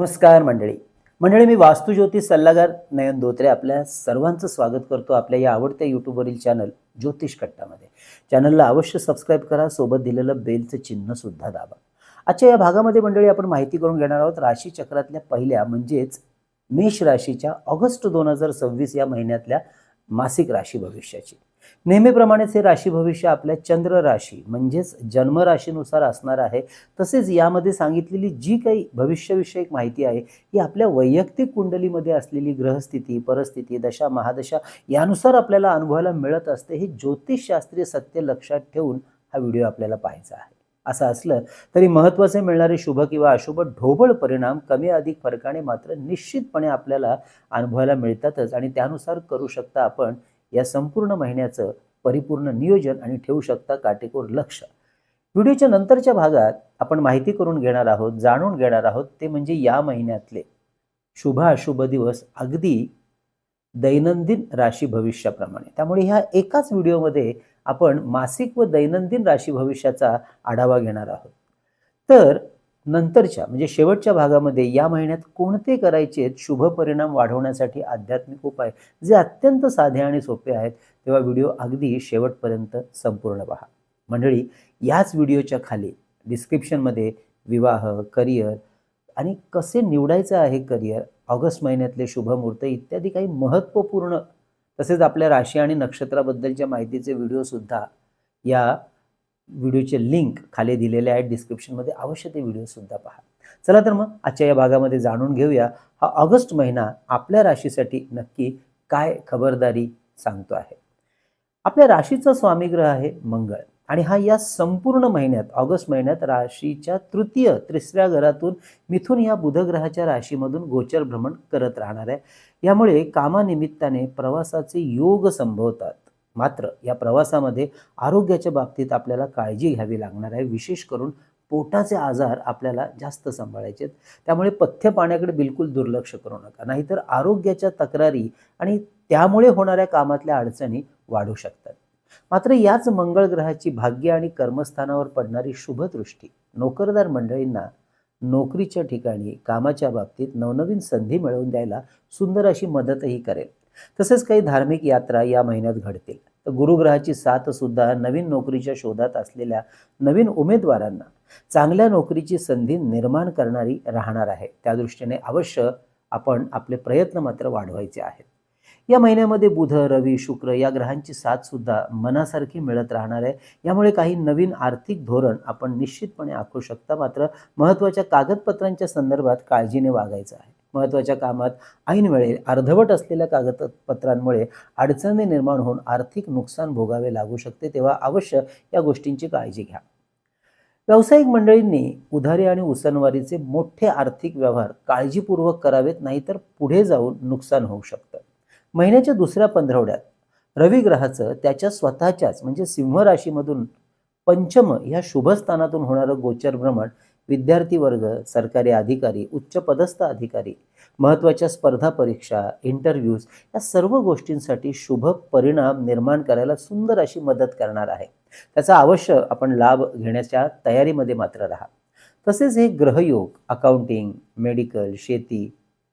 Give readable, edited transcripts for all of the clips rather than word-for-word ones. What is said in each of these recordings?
नमस्कार मंडळी. मंडळी, मी वास्तुज्योतिष सल्लागार नयन धोत्रे आपल्या सर्वांचं स्वागत करतो आपल्या या आवडत्या यूट्यूबवरील चॅनल ज्योतिष कट्टामध्ये. चॅनलला अवश्य सबस्क्राईब करा, सोबत दिलेलं बेलचं चिन्ह सुद्धा दाबा. आजच्या या भागामध्ये मंडळी आपण माहिती करून घेणार आहोत राशी चक्रातल्या पहिल्या म्हणजेच मेष राशीच्या ऑगस्ट 2026 या महिन्यातल्या मासिक राशी भविष्याची. नेहमीप्रमाणेच हे राशी भविष्य आपल्या चंद्र राशी म्हणजेच जन्म राशीनुसार असणार आहे. तसेच यामध्ये सांगितलेली जी काही भविष्यविषयक माहिती आहे ही आपल्या वैयक्तिक कुंडलीमध्ये असलेली ग्रहस्थिती, परिस्थिती, दशा, महादशा यानुसार आपल्याला अनुभवायला मिळत असते. हे ज्योतिषशास्त्रीय सत्य लक्षात ठेवून हा व्हिडिओ आपल्याला पाहायचा आहे. असं असलं तरी महत्त्वाचे मिळणारे शुभ किंवा अशुभ ढोबळ परिणाम कमी अधिक फरकाने मात्र निश्चितपणे आपल्याला अनुभवायला मिळतातच आणि त्यानुसार करू शकता आपण या संपूर्ण महिन्याचं परिपूर्ण नियोजन आणि ठेवू शकता काटेकोर लक्ष. व्हिडिओच्या नंतरच्या भागात आपण माहिती करून घेणार आहोत, जाणून घेणार आहोत ते म्हणजे या महिन्यातले शुभ अशुभ दिवस अगदी दैनंदिन राशी भविष्याप्रमाणे. त्यामुळे ह्या एकाच व्हिडिओमध्ये आपण मासिक व दैनंदिन राशी भविष्याचा आढावा घेणार आहोत. तर नंतरच्या म्हणजे शेवटच्या भागामध्ये या महिन्यात कोणते करायचे शुभ परिणाम वाढवण्यासाठी आध्यात्मिक उपाय जे अत्यंत साधे आणि सोपे आहेत, तेव्हा व्हिडिओ अगदी शेवटपर्यंत संपूर्ण पहा. मंडळी, याच व्हिडिओच्या खाली डिस्क्रिप्शनमध्ये विवाह, करिअर आणि कसे निवडायचं आहे करिअर, ऑगस्ट महिन्यातले शुभ मुहूर्त इत्यादी काही महत्त्वपूर्ण तसेच आपल्या राशी आणि नक्षत्राबद्दलच्या माहितीचे व्हिडिओसुद्धा या व्हिडिओचे लिंक खाली दिलेले आहेत डिस्क्रिप्शनमध्ये. अवश्य ते व्हिडिओसुद्धा पहा. चला तर मग आजच्या या भागामध्ये जाणून घेऊया हा ऑगस्ट महिना आपल्या राशीसाठी नक्की काय खबरदारी सांगतो आहे. आपल्या राशीचा स्वामी ग्रह आहे मंगळ आणि हा या संपूर्ण महिन्यात ऑगस्ट महिन्यात राशीच्या तिसऱ्या घरातून मिथुन या बुध ग्रहाच्या राशीमधून गोचर भ्रमण करत राहणार आहे. यामुळे कामानिमित्ताने प्रवासाचे योग संभवतात. मात्र या प्रवासामध्ये आरोग्याच्या बाबतीत आपल्याला काळजी घ्यावी लागणार आहे. विशेष करून पोटाचे आजार आपल्याला जास्त सांभाळायचे. त्यामुळे पथ्य पाण्याकडे बिलकुल दुर्लक्ष करू नका, नाहीतर आरोग्याच्या तक्रारी आणि त्यामुळे होणाऱ्या कामातल्या अडचणी वाढू शकतात. मात्र याच मंगळ ग्रहाची भाग्य आणि कर्मस्थानावर पडणारी शुभदृष्टी नोकरदार मंडळींना नोकरीच्या ठिकाणी कामाच्या बाबतीत नवनवीन संधी मिळवून द्यायला सुंदर अशी मदतही करेल. तसेच काही धार्मिक यात्रा या महिन्यात घडतील. तर गुरुग्रहाची साथ सुद्धा नवीन नोकरीच्या शोधात असलेल्या नवीन उमेदवारांना चांगल्या नोकरीची संधी निर्माण करणारी राहणार आहे. त्या दृष्टीने अवश्य आपण आपले प्रयत्न मात्र वाढवायचे आहेत. या महिन्यामध्ये बुध, रवी, शुक्र या ग्रहांची साथ सुद्धा मनासारखी मिळत राहणार आहे. यामुळे काही नवीन आर्थिक धोरण आपण निश्चितपणे आखू शकता. मात्र महत्त्वाच्या कागदपत्रांच्या संदर्भात काळजीने वागायचं आहे. महत्त्वाच्या कामात ऐन वेळी अर्धवट असलेल्या कागदपत्रांमुळे अडचणी निर्माण होऊन आर्थिक नुकसान भोगावे लागू शकते, तेव्हा अवश्य या गोष्टींची काळजी घ्या. व्यावसायिक मंडळींनी उधारी आणि उसनवारीचे मोठे आर्थिक व्यवहार काळजीपूर्वक करावेत, नाहीतर पुढे जाऊन नुकसान होऊ शकतं. महिन्याच्या दुसऱ्या पंधरवड्यात रवी ग्रहाचं त्याच्या स्वतःच्याच म्हणजे सिंह राशीमधून पंचम या शुभस्थानातून होणारं गोचर भ्रमण विद्यार्थी वर्ग, सरकारी अधिकारी, उच्च पदस्थ अधिकारी, महत्त्वाच्या स्पर्धा परीक्षा, इंटरव्ह्यूज या सर्व गोष्टींसाठी शुभ परिणाम निर्माण करायला सुंदर अशी मदत करणार आहे. त्याचा अवश्य आपण लाभ घेण्याच्या तयारीमध्ये मात्र राहा. तसेच हे ग्रहयोग अकाउंटिंग, मेडिकल, शेती,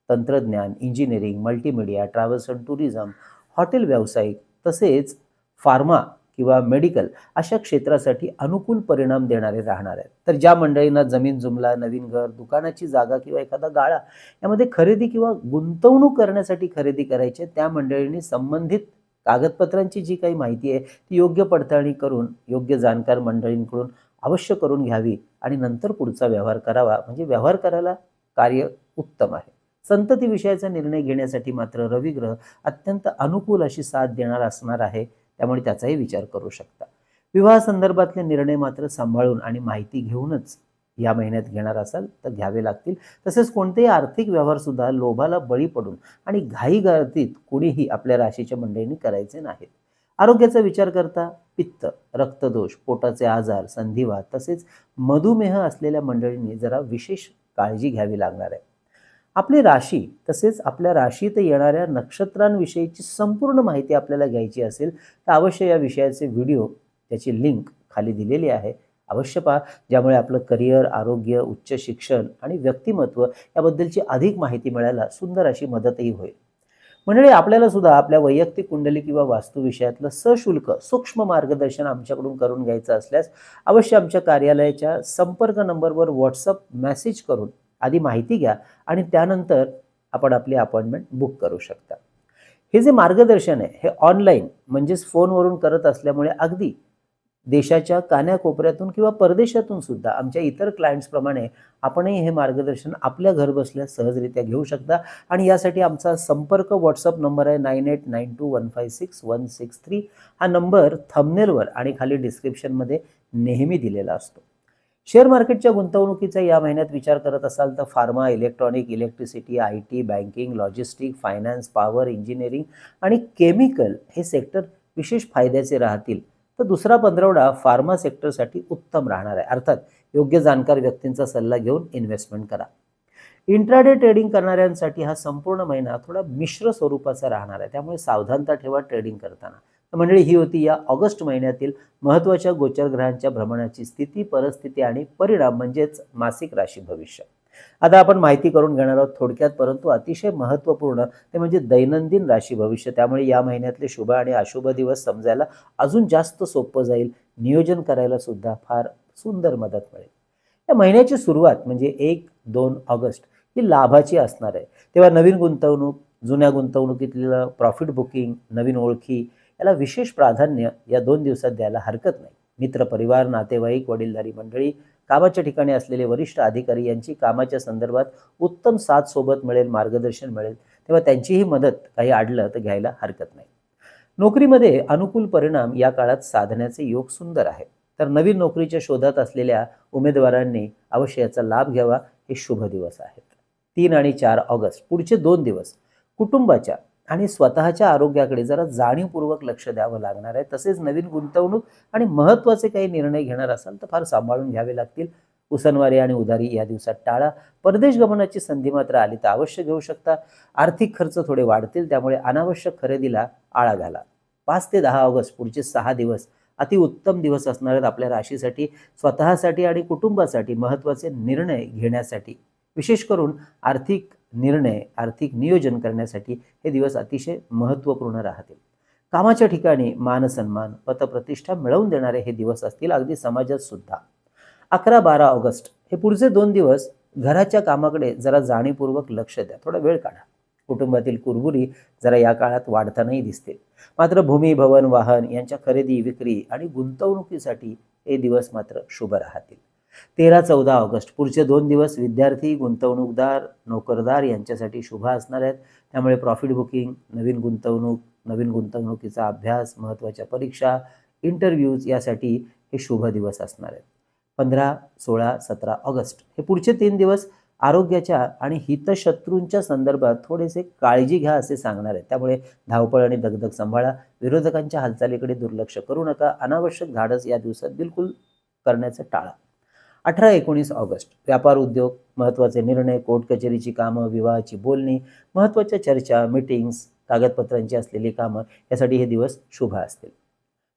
तंत्रज्ञान, engineering, multimedia, travels and tourism, hotel व्यावसायिक तसेच फार्मा किंवा मेडिकल अशा क्षेत्रासाठी अनुकूल परिणाम देणारे राहणार आहेत. तर ज्या मंडळींना जमीन जुमला, नवीन घर, दुकानाची जागा किंवा एखादा गाळा यामध्ये खरेदी किंवा गुंतवणूक करण्यासाठी खरेदी करायची त्या मंडळींनी संबंधित कागदपत्रांची जी काही माहिती आहे ती योग्य पडताळणी करून योग्य जाणकार मंडळींकडून अवश्य करून घ्यावी आणि नंतर पुढचा व्यवहार करावा. म्हणजे व्यवहार करायला कार्य उत्तम आहे. संतती विषयाचा निर्णय घेण्यासाठी मात्र रवी ग्रह अत्यंत अनुकूल अशी साथ देणार असणार आहे. त्यामुळे त्याचाही विचार करू शकता. विवाह संदर्भातले निर्णय मात्र सांभाळून आणि माहिती घेऊनच या महिन्यात घेणार असाल तर घ्यावे लागतील. तसेच कोणतेही आर्थिक व्यवहार सुद्धा लोभाला बळी पडून आणि घाईगर्दीत कुणीही आपल्या राशीच्या मंडळींनी करायचे नाहीत. आरोग्याचा विचार करता पित्त, रक्तदोष, पोटाचे आजार, संधिवात तसेच मधुमेह असलेल्या मंडळींनी जरा विशेष काळजी घ्यावी लागणार आहे. आपली राशी तसेच आपल्या राशीत येणाऱ्या नक्षत्रांविषयीची संपूर्ण माहिती आपल्याला घ्यायची असेल तर अवश्य या विषयाचे व्हिडिओ त्याची लिंक खाली दिलेली आहे. अवश्य पहा, ज्यामुळे आपलं करिअर, आरोग्य, उच्च शिक्षण आणि व्यक्तिमत्व याबद्दलची अधिक माहिती मिळायला सुंदर अशी मदतही होईल. मंडळी, आपल्याला सुद्धा आपल्या वैयक्तिक कुंडली किंवा वास्तू विषयातलं सशुल्क सूक्ष्म मार्गदर्शन आमच्याकडून करून घ्यायचं असल्यास अवश्य आमच्या कार्यालयाच्या संपर्क नंबरवर व्हॉट्सअप मेसेज करून आधी माहिती घ्या आणि त्यानंतर आपण आपली अपॉइंटमेंट बुक करू शकता. हे जे मार्गदर्शन आहे हे ऑनलाईन म्हणजेच फोनवरून करत असल्यामुळे अगदी देशाच्या कान्याकोपऱ्यातून किंवा परदेशातून सुद्धा आमच्या इतर क्लायंट्सप्रमाणे आपणही हे मार्गदर्शन आपल्या घरबसल्या सहजरित्या घेऊ शकता. आणि यासाठी आमचा संपर्क व्हॉट्सअप नंबर आहे 9892156163. हा नंबर थंबनेलवर आणि खाली डिस्क्रिप्शनमध्ये नेहमी दिलेला असतो. शेअर मार्केटच्या गुंतवणुकीचा या महिन्यात विचार करत असाल तर pharma, electronic, electricity, IT, banking, logistic, finance, power, engineering आणि केमिकल हे सेक्टर विशेष फायद्याचे राहतील. तर दुसरा पंधरवडा फार्मा सेक्टरसाठी उत्तम राहणार आहे. अर्थात योग्य जाणकार व्यक्तींचा सल्ला घेऊन इन्व्हेस्टमेंट करा. इंट्राडे ट्रेडिंग करणाऱ्यांसाठी हा संपूर्ण महिना थोडा मिश्र स्वरूपाचा राहणार आहे, त्यामुळे सावधानता ठेवा ट्रेडिंग करताना. तर मंडळी, ही होती या ऑगस्ट महिन्यातील महत्त्वाच्या गोचर ग्रहांच्या भ्रमणाची स्थिती, परिस्थिती आणि परिणाम म्हणजेच मासिक राशी भविष्य. आता आपण माहिती करून घेणार आहोत थोडक्यात परंतु अतिशय महत्त्वपूर्ण, ते म्हणजे दैनंदिन राशी भविष्य. त्यामुळे या महिन्यातले शुभ आणि अशुभ दिवस समजायला अजून जास्त सोपं जाईल, नियोजन करायला सुद्धा फार सुंदर मदत मिळेल. या महिन्याची सुरुवात म्हणजे 1-2 ऑगस्ट ही लाभाची असणार आहे. तेव्हा नवीन गुंतवणूक, जुन्या गुंतवणुकीतलं प्रॉफिट बुकिंग, नवीन ओळखी याला विशेष प्राधान्य या 2 दिवसात द्यायला हरकत नाही. मित्र, परिवार, नातेवाईक, वडीलधारी मंडळी, कामाच्या ठिकाणी असलेले वरिष्ठ अधिकारी यांची कामाच्या संदर्भात उत्तम साथ सोबत मिळेल, मार्गदर्शन मिळेल. तेव्हा त्यांचीही मदत काही अडलं तर घ्यायला हरकत नाही. नोकरीमध्ये अनुकूल परिणाम या काळात साधण्याचे योग सुंदर आहे. तर नवीन नोकरीच्या शोधात असलेल्या उमेदवारांनी अवश्य याचा लाभ घ्यावा. हे शुभ दिवस आहेत. 3 आणि 4 ऑगस्ट पुढचे 2 दिवस कुटुंबाच्या आणि स्वतःच्या आरोग्याकडे जरा जाणीवपूर्वक लक्ष द्यावं लागणार आहे. तसेच नवीन गुंतवणूक आणि महत्त्वाचे काही निर्णय घेणार असाल तर फार सांभाळून घ्यावे लागतील. उसनवारी आणि उधारी या दिवसात टाळा. परदेश गमनाची संधी मात्र आली तर अवश्य घेऊ शकता. आर्थिक खर्च थोडे वाढतील, त्यामुळे अनावश्यक खरेदीला आळा घाला. 5 ते 10 ऑगस्ट पुढचे 6 दिवस अतिउत्तम दिवस असणार आहेत आपल्या राशीसाठी. स्वतःसाठी आणि कुटुंबासाठी महत्त्वाचे निर्णय घेण्यासाठी, विशेष करून आर्थिक निर्णय, आर्थिक नियोजन करण्यासाठी हे दिवस अतिशय महत्त्वपूर्ण राहतील. कामाच्या ठिकाणी मानसन्मान, पतप्रतिष्ठा मिळवून देणारे हे दिवस असतील, अगदी समाजात सुद्धा. 11-12 ऑगस्ट हे पुढचे 2 दिवस घराच्या कामाकडे जरा जाणीवपूर्वक लक्ष द्या. थोडा वेळ काढा. कुटुंबातील कुरबुरी जरा या काळात वाढतानाही दिसतील. मात्र भूमी, भवन, वाहन यांच्या खरेदी, विक्री आणि गुंतवणुकीसाठी हे दिवस मात्र शुभ राहतील. 13-14 ऑगस्ट पुढचे 2 दिवस विद्यार्थी, गुंतवणूकदार, नोकरदार यांच्यासाठी शुभ असणार आहेत. त्यामुळे प्रॉफिट बुकिंग, नवीन गुंतवणूक, नवीन गुंतवणुकीचा अभ्यास, महत्त्वाच्या परीक्षा, इंटरव्ह्यूज यासाठी हे शुभ दिवस असणार आहेत. 15, 16, 17 ऑगस्ट हे पुढचे 3 दिवस आरोग्याच्या आणि हितशत्रूंच्या संदर्भात थोडेसे काळजी घ्या असे सांगणार आहेत. त्यामुळे धावपळ आणि दगदग सांभाळा. विरोधकांच्या हालचालीकडे दुर्लक्ष करू नका. अनावश्यक धाडस या दिवसात बिलकुल करण्याचं टाळा. 18-19 ऑगस्ट व्यापार, उद्योग, महत्त्वाचे निर्णय, कोर्ट कचेरीची कामं, विवाहाची बोलणी, महत्त्वाच्या चर्चा, मीटिंग्स, कागदपत्रांची असलेली कामं यासाठी हे दिवस शुभ असतील.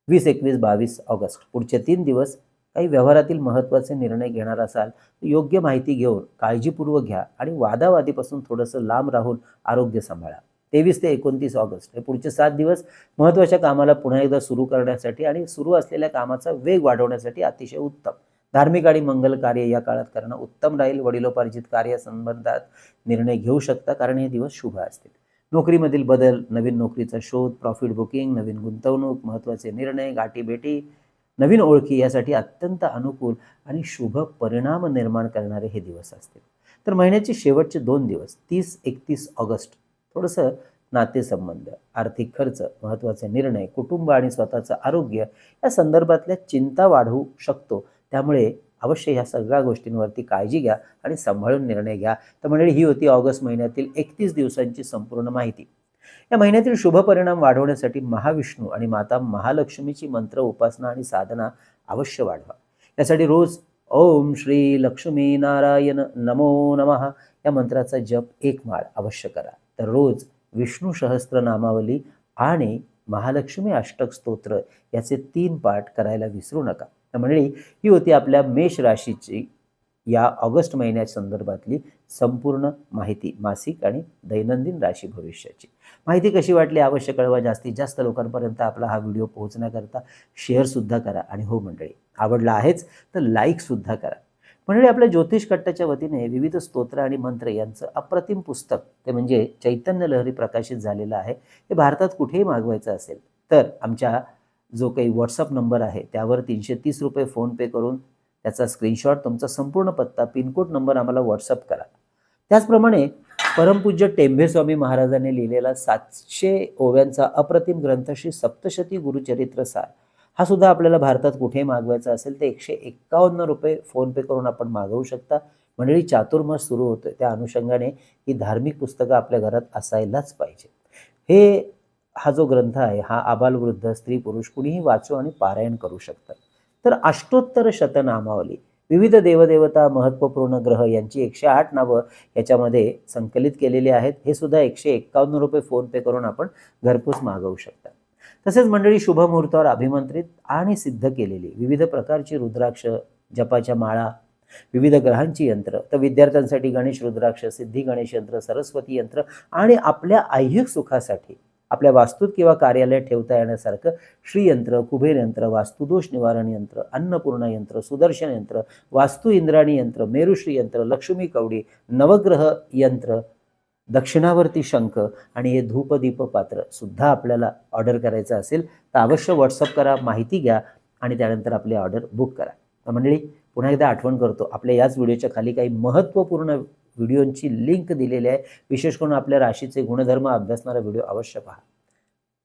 20, 21, 22 ऑगस्ट पुढचे 3 दिवस काही व्यवहारातील महत्त्वाचे निर्णय घेणार असाल तर योग्य माहिती घेऊन काळजीपूर्वक घ्या आणि वादावादीपासून थोडंसं लांब राहून आरोग्य सांभाळा. 23 ते 29 ऑगस्ट हे पुढचे 7 दिवस महत्त्वाच्या कामाला पुन्हा एकदा सुरू करण्यासाठी आणि सुरू असलेल्या कामाचा वेग वाढवण्यासाठी अतिशय उत्तम. धार्मिक आणि मंगल कार्य या काळात करणं उत्तम राहील. वडिलोपार्जित कार्यासंबंधात निर्णय घेऊ शकता, कारण हे दिवस शुभ असतील. नोकरीमधील बदल, नवीन नोकरीचा शोध, प्रॉफिट बुकिंग, नवीन गुंतवणूक, महत्त्वाचे निर्णय, गाठीभेटी, नवीन ओळखी यासाठी अत्यंत अनुकूल आणि शुभ परिणाम निर्माण करणारे हे दिवस असतील. तर महिन्याचे शेवटचे 2 दिवस 30-31 ऑगस्ट थोडंसं नातेसंबंध, आर्थिक खर्च, महत्त्वाचे निर्णय, कुटुंब आणि स्वतःचं आरोग्य या संदर्भातल्या चिंता वाढवू शकतो. त्यामुळे अवश्य ह्या सगळ्या गोष्टींवरती काळजी घ्या आणि सांभाळून निर्णय घ्या. तर मंडळी, ही होती ऑगस्ट महिन्यातील 31 दिवसांची संपूर्ण माहिती. या महिन्यातील शुभ परिणाम वाढवण्यासाठी महाविष्णू आणि माता महालक्ष्मीची मंत्र उपासना आणि साधना अवश्य वाढवा. यासाठी रोज ओम श्री लक्ष्मी नारायण नमो नमः या मंत्राचा जप 1 माळ अवश्य करा. तर रोज विष्णू सहस्त्रनामावली आणि महालक्ष्मी अष्टक स्तोत्र याचे 3 पाठ करायला विसरू नका. तर मंडळी, ही होती आपल्या मेष राशीची या ऑगस्ट महिन्या संदर्भातली संपूर्ण माहिती, मासिक आणि दैनंदिन राशी भविष्याची. माहिती कशी वाटली अवश्य कळवा. जास्तीत जास्त लोकांपर्यंत आपला हा व्हिडिओ पोहोचण्याकरता शेअरसुद्धा करा. आणि हो मंडळी, आवडला आहेच तर लाईकसुद्धा करा. मंडळी, आपल्या ज्योतिष कट्टाच्या वतीने विविध स्तोत्र आणि मंत्र यांचं अप्रतिम पुस्तक, ते म्हणजे चैतन्य लहरी, प्रकाशित झालेलं आहे. हे भारतात कुठेही मागवायचं असेल तर आमच्या जो काही व्हॉट्सअप नंबर आहे त्यावर 330 रुपये फोनपे करून त्याचा स्क्रीनशॉट, तुमचा संपूर्ण पत्ता, पिनकोड नंबर आम्हाला व्हॉट्सअप करा. त्याचप्रमाणे परमपूज्य टेंभे स्वामी महाराजांनी लिहिलेला 700 ओव्यांचा अप्रतिम ग्रंथ श्री सप्तशती गुरुचरित्र सार, हा सुद्धा आपल्याला भारतात कुठे मागवायचा असेल ते 151 रुपये फोनपे करून आपण मागवू शकता. मंडळी, चातुर्मास सुरू होतोय, त्या अनुषंगाने ही धार्मिक पुस्तकं आपल्या घरात असायलाच पाहिजे. हा जो ग्रंथ आहे हा आबालवृद्ध, स्त्री पुरुष कुणीही वाचू आणि पारायण करू शकतात. तर अष्टोत्तर शतनामावली, विविध देवदेवता, महत्त्वपूर्ण ग्रह यांची 108 नावं याच्यामध्ये संकलित केलेली आहेत. हे सुद्धा 151 रुपये फोनपे करून आपण घरपोच मागवू शकता. तसेच मंडळी, शुभमुहूर्तावर अभिमंत्रित आणि सिद्ध केलेली विविध प्रकारची रुद्राक्ष, जपाच्या माळा, विविध ग्रहांची यंत्र, तर विद्यार्थ्यांसाठी गणेश रुद्राक्ष, सिद्धी गणेश यंत्र, सरस्वती यंत्र आणि आपल्या ऐहिक सुखासाठी आपल्या वास्तूत किंवा कार्यालयात ठेवता येण्यासारखं श्रीयंत्र, कुबेर यंत्र, वास्तुदोष निवारण यंत्र, अन्नपूर्णा यंत्र, सुदर्शन यंत्र, वास्तु इंद्राणी यंत्र, मेरुश्री यंत्र, लक्ष्मी कवडी, नवग्रह यंत्र, दक्षिणावर्ती शंख आणि हे धूपदीप पात्र सुद्धा आपल्याला ऑर्डर करायचं असेल तर अवश्य व्हॉट्सअप करा, माहिती घ्या आणि त्यानंतर आपली ऑर्डर बुक करा. तर मंडळी, पुन्हा एकदा आठवण करतो, आपल्या याच व्हिडिओच्या खाली काही महत्त्वपूर्ण व्हिडिओंची लिंक दिलेली आहे. विशेष करून आपल्या राशीचे गुणधर्म अभ्यासणारा व्हिडिओ अवश्य पहा.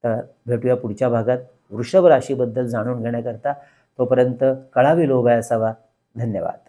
तर भेटूया पुढच्या भागात वृषभ राशीबद्दल जाणून घेण्याकरता. तोपर्यंत कळावी लोभाय असावा. धन्यवाद.